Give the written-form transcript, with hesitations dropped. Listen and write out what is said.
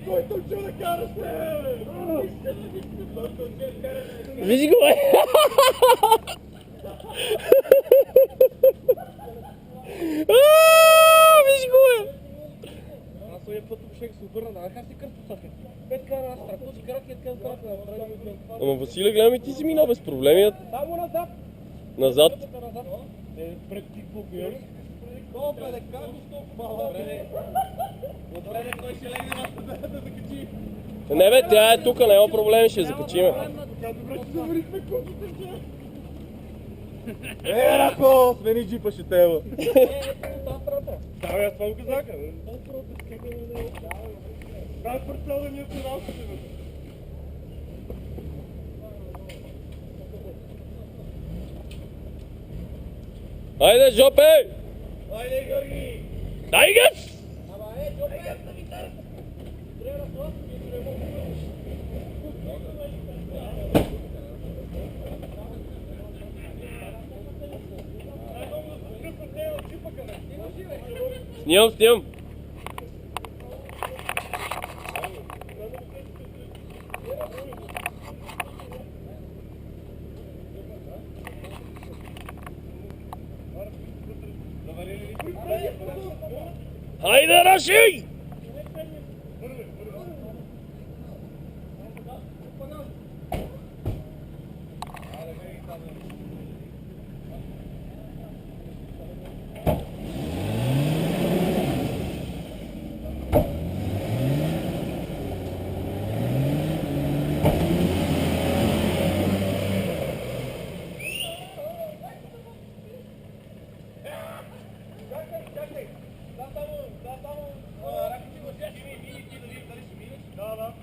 Който учил да караш, Виж го, бе! Виж го, бе! Аз този път ще се обърна, да, как си кръста София? Пет кара, аз тръпно си карах и откъм карах на направи. Ама Василе, гледай ми, ти си мина без проблеми. Само назад. Назад. Пред ти побиеш. Колко е да кажеш толкова? Отвреде той ще легне на да закачи. Не бе, тя е тука, няма проблем, ще я закачиме. Добре, че заварихме кучите. Рако, смени джипа ще тева. Да, аз това го казаха. Дай парцел да ни оценявате. Айде, Жопе! Айде, Георги! Дай газ! Снимам. Хайде, Раши! Да.